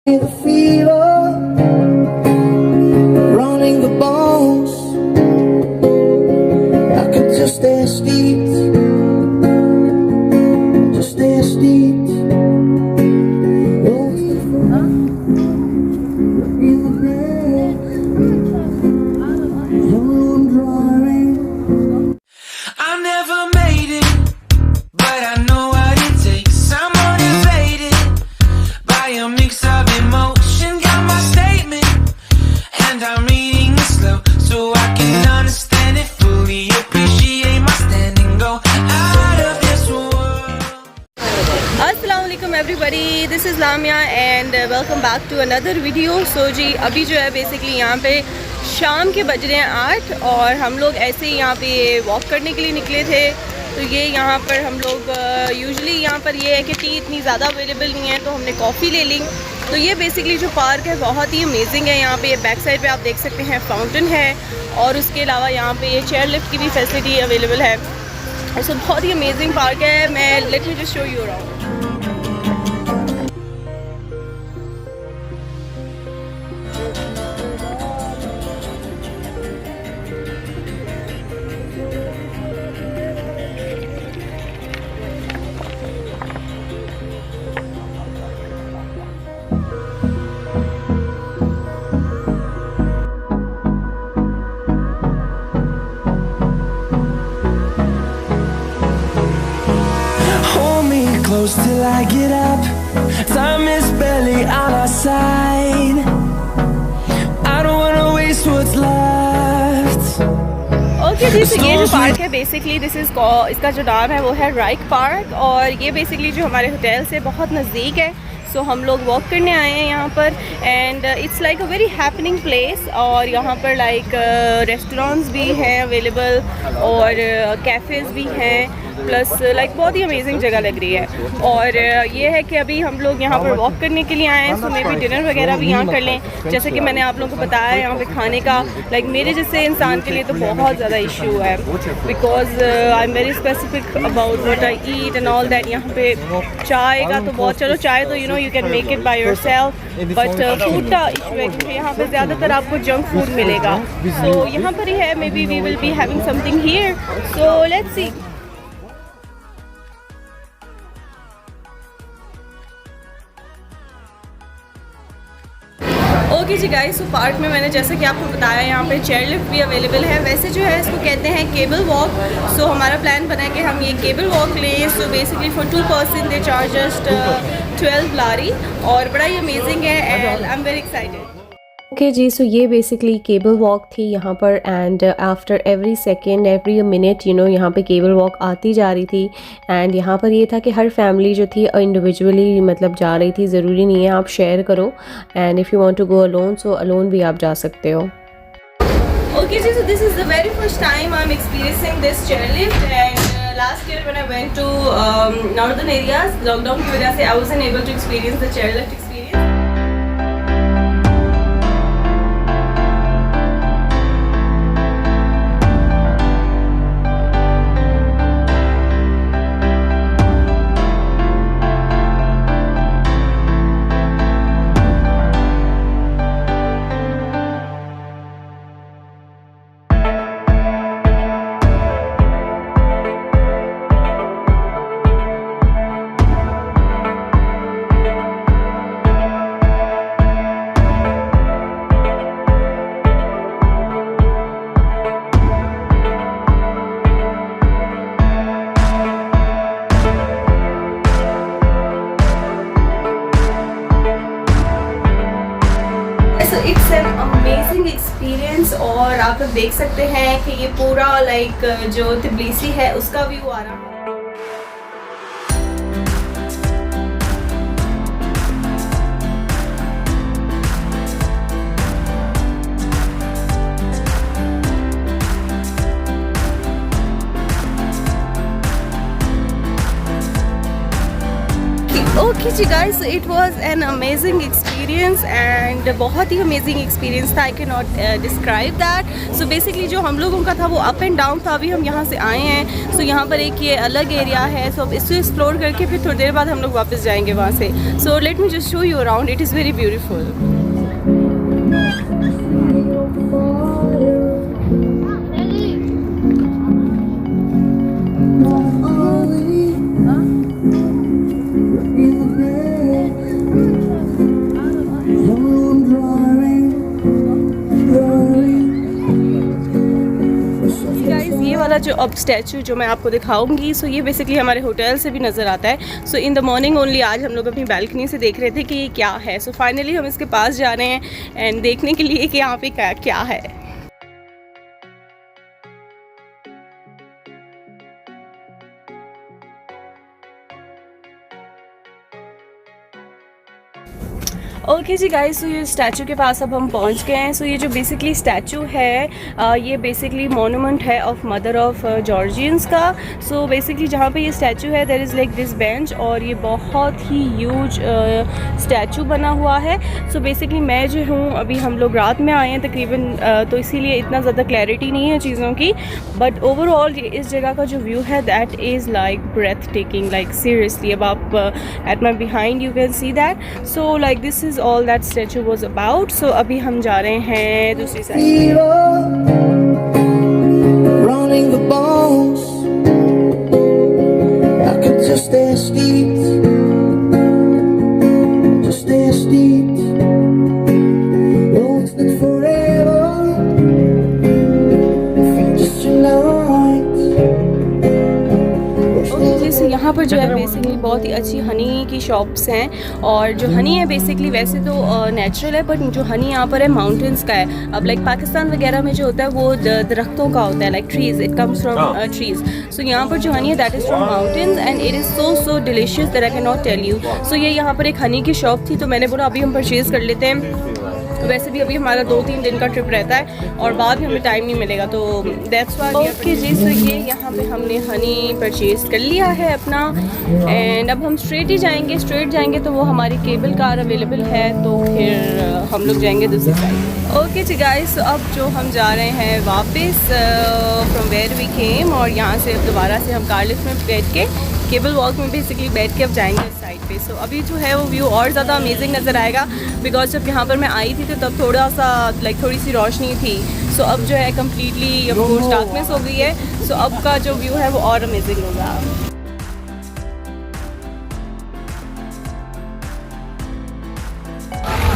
The fever running the bones. I could just stay steeped, just stay steeped. In the grass, I'm driving. I never made it, but I know what it takes. I'm motivated by a mix of emotion. Got my statement, and I'm reading it slow so I can understand it fully. Appreciate my standing, go out of this world. अस्सलाम वालेकुम everybody, this is Lamia and welcome back to another video. So जी अभी जो है basically यहाँ पे शाम के बज रहे हैं 8 और हम लोग ऐसे ही यहाँ पे वॉक करने के लिए निकले थे। तो ये यहाँ पर हम लोग यूजुअली यहाँ पर ये है कि टी इतनी ज़्यादा अवेलेबल नहीं है तो हमने कॉफ़ी ले ली। तो ये बेसिकली जो पार्क है बहुत ही अमेजिंग है। यहाँ पे ये बैक साइड पे आप देख सकते हैं फाउंटेन है और उसके अलावा यहाँ पे ये चेयर लिफ्ट की भी फैसिलिटी अवेलेबल है। सो बहुत ही अमेजिंग पार्क है। मैं let me just show you around. Close till I get up. Time is barely on our side. I don't wanna waste what's left. Okay जी, तो ये जो पार्क है बेसिकली इसका जो नाम है वो है राइक पार्क और ये बेसिकली जो हमारे होटल से बहुत नज़दीक है। सो हम लोग वॉक करने आए हैं यहाँ पर and it's like a very happening place. और यहाँ पर लाइक रेस्टोरेंट्स भी हैं अवेलेबल और कैफ़ेज़ भी हैं, प्लस लाइक बहुत ही अमेजिंग जगह लग रही है। और ये है कि अभी हम लोग यहाँ पर वॉक करने के लिए आए हैं, सो मे बी डिनर वगैरह भी यहाँ कर लें। जैसे कि मैंने आप लोगों को बताया यहाँ पे खाने का लाइक मेरे जैसे इंसान के लिए तो बहुत ज़्यादा इशू है because I am very specific about what I eat and all that. यहाँ पे चाय का तो बहुत, चलो चाय तो you can make it by yourself, but food का इशू है क्योंकि यहाँ पे ज़्यादातर आपको जंक फूड मिलेगा। सो यहाँ पर ही है, may be we will be having something here, so let's see. Okay जी गाइस, तो पार्क में मैंने जैसे कि आपको बताया यहाँ पे चेयर लिफ्ट भी अवेलेबल है। वैसे जो है इसको कहते हैं केबल वॉक। सो हमारा प्लान बना है कि हम ये केबल वॉक लें। So basically for 2 person they charge just 12 lari और बड़ा ही अमेजिंग है and I am very excited. Okay जी, सो ये बेसिकली केबल वॉक थी यहाँ पर and after every second every minute यहाँ पे केबल वॉक आती जा रही थी। एंड यहाँ पर ये था कि हर फैमिली जो थी इंडिविजुअली मतलब जा रही थी, ज़रूरी नहीं है आप शेयर करो। And if you want to go alone so alone भी आप जा सकते हो। Okay ji, so this is the very first time I'm experiencing this chairlift and last year when I went to northern areas, lockdown की वजह से I wasn't able to experience the chairlift experience. It's an amazing experience और आप लोग देख सकते हैं कि ये पूरा लाइक जो तिबलिसी है उसका व्यू आ रहा है। Okay guys, so it was an amazing experience experience and बहुत ही अमेजिंग एक्सपीरियंस था. आई can not describe that. So basically जो हम लोगों का था वो अप एंड डाउन था. अभी हम यहाँ से आए हैं. सो यहाँ पर एक ये अलग एरिया है. सो अब इसको एक्सप्लोर करके फिर थोड़ी देर बाद हम लोग वापस जाएंगे वहाँ से. So let me just show you around. It is very beautiful. जो अब स्टैचू जो मैं आपको दिखाऊंगी, सो ये बेसिकली हमारे होटल से भी नज़र आता है. सो इन द मॉर्निंग ओनली आज हम लोग अपनी बैल्कनी से देख रहे थे कि ये क्या है. सो फाइनली हम इसके पास जा रहे हैं एंड देखने के लिए कि यहाँ पे क्या है. ओके जी गाइस, सो ये स्टैचू के पास अब हम पहुंच गए हैं. सो ये जो बेसिकली स्टैचू है ये बेसिकली मोनूमेंट है ऑफ मदर ऑफ जॉर्जियंस का. सो बेसिकली जहाँ पे ये स्टैचू है there is like this bench और ये बहुत ही ह्यूज स्टैचू बना हुआ है. सो बेसिकली मैं जो हूँ अभी हम लोग रात में आए हैं तकरीबन तो इसीलिए इतना ज़्यादा क्लैरिटी नहीं है चीज़ों की. बट ओवरऑल इस जगह का जो व्यू है that is like breathtaking. Like seriously अब आप at my behind you can see that. So like this is all that statue was about. So अभी हम जा रहे हैं दूसरी side. Running the bones, I could just stay steeped, just stay steeped. Won't live forever, just tonight. So यहाँ पर जो है बेसिकली बहुत ही अच्छी हनी की शॉप्स हैं और जो हनी है बेसिकली वैसे तो नेचुरल है बट जो हनी यहाँ पर है माउंटेन्स का है. अब लाइक पाकिस्तान वगैरह में जो होता है वो दरख्तों का होता है, like trees, it comes from trees. So यहाँ पर जो हनी है that is from mountains and it is so delicious that I can not tell you. So ये यहाँ पर एक हनी की शॉप थी तो मैंने बोला अभी हम परचेज़ कर लेते हैं. वैसे भी अभी हमारा 2-3 दिन का ट्रिप रहता है और बाद में हमें टाइम नहीं मिलेगा तो दैट्स व्हाई. ओके जी, सो ये यहाँ पे हमने हनी परचेज़ कर लिया है अपना एंड अब हम स्ट्रेट जाएंगे तो वो हमारी केबल कार अवेलेबल है तो फिर हम लोग जाएंगे दूसरी साइड. ओके जी गाइस, तो अब जो हम जा रहे हैं वापस फ्रॉम वेयर वी केम और यहाँ से अब दोबारा से हम कार लिफ्ट में बैठ के केबल वॉक में बेसिकली बैठ के अब जाएंगे उस साइड पे. सो अभी जो है वो व्यू और ज़्यादा अमेजिंग नज़र आएगा बिकॉज जब यहाँ पर मैं आई थी तो तब थोड़ा सा लाइक थोड़ी सी रोशनी थी. सो अब जो है कम्प्लीटली अब डार्कनेस हो गई है. सो अब का जो व्यू है वो और अमेजिंग होगा.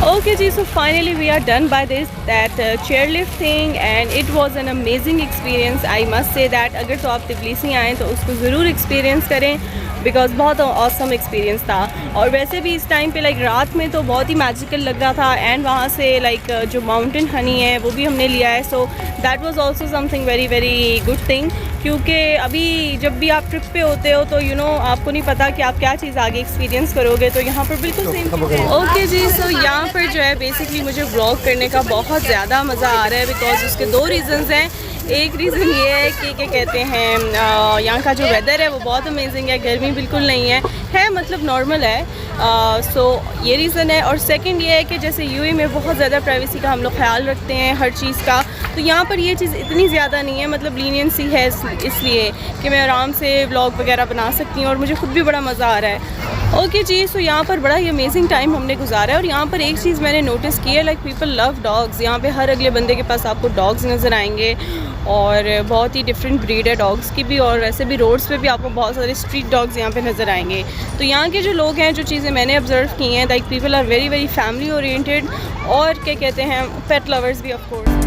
Okay ji, so finally we are done by that chairlift thing and it was an amazing experience. I must say that अगर तो आप तिबलिसी आएँ तो उसको ज़रूर एक्सपीरियंस करें बिकॉज बहुत ऑसम एक्सपीरियंस था. और वैसे भी इस टाइम पे लाइक रात में तो बहुत ही मैजिकल लग रहा था एंड वहाँ से लाइक जो माउंटेन हनी है वो भी हमने लिया है. So that was also something very very good thing क्योंकि अभी जब भी आप ट्रिप पे होते हो तो यू नो आपको नहीं पता कि आप क्या चीज़ आगे एक्सपीरियंस करोगे. तो यहाँ पर बिल्कुल सेम चीज़ है. ओके जी, सो यहाँ पर जो है बेसिकली मुझे व्लॉग करने का बहुत ज़्यादा मज़ा आ रहा है बिकॉज उसके 2 रीज़न्स हैं. एक रीज़न ये है कि क्या कहते हैं यहाँ का जो वेदर है वो बहुत अमेजिंग है. गर्मी बिल्कुल नहीं है मतलब नॉर्मल है. सो ये रीज़न है. और सेकंड ये है कि जैसे यूएई में बहुत ज़्यादा प्राइवेसी का हम लोग ख्याल रखते हैं हर चीज़ का, तो यहाँ पर ये चीज़ इतनी ज़्यादा नहीं है. मतलब लीनियंसी है इसलिए कि मैं आराम से व्लॉग वगैरह बना सकती हूँ और मुझे खुद भी बड़ा मज़ा आ रहा है. ओके जी, सो यहाँ पर बड़ा ही अमेजिंग टाइम हमने गुजारा है. और यहाँ पर एक चीज़ मैंने नोटिस की है, लाइक पीपल लव डॉग्स. यहाँ पे हर अगले बंदे के पास आपको डॉग्स नज़र आएंगे और बहुत ही डिफरेंट ब्रीड है डॉग्स की भी. और वैसे भी रोड्स पे भी आपको बहुत सारे स्ट्रीट डॉग्स यहाँ पे नज़र आएंगे. तो यहाँ के जो लोग हैं, जो चीज़ें मैंने ऑब्जर्व की हैं, like people are very very family oriented और क्या कहते हैं पेट लवर्स भी ऑफ कोर्स.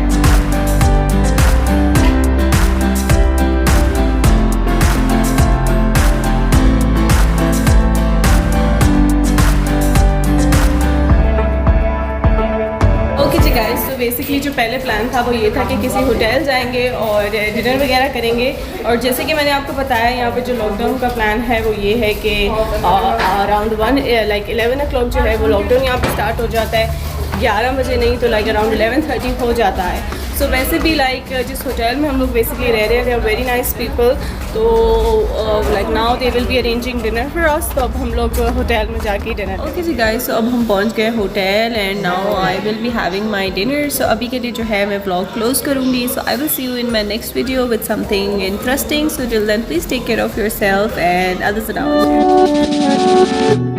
तो बेसिकली जो पहले प्लान था वो ये था कि किसी होटल जाएंगे और डिनर वगैरह करेंगे. और जैसे कि मैंने आपको बताया यहाँ पे जो लॉकडाउन का प्लान है वो ये है कि अराउंड 11 o'clock जो है वो लॉकडाउन यहाँ पे स्टार्ट हो जाता है. 11 बजे नहीं तो लाइक अराउंड 11:30 हो जाता है. सो वैसे भी लाइक जिस होटल में हम लोग बेसिकली रह रहे हैं, they are very nice people, तो like now they will be arranging dinner for us, तो अब हम लोग होटल में जाके डिनर। ओके जी गाइस, सो अब हम पहुंच गए hotel and now I will be having my dinner. So अभी के लिए जो है मैं व्लॉग क्लोज करूँगी। So I will see you in my next video with something interesting. So till then please take care of yourself and others around you.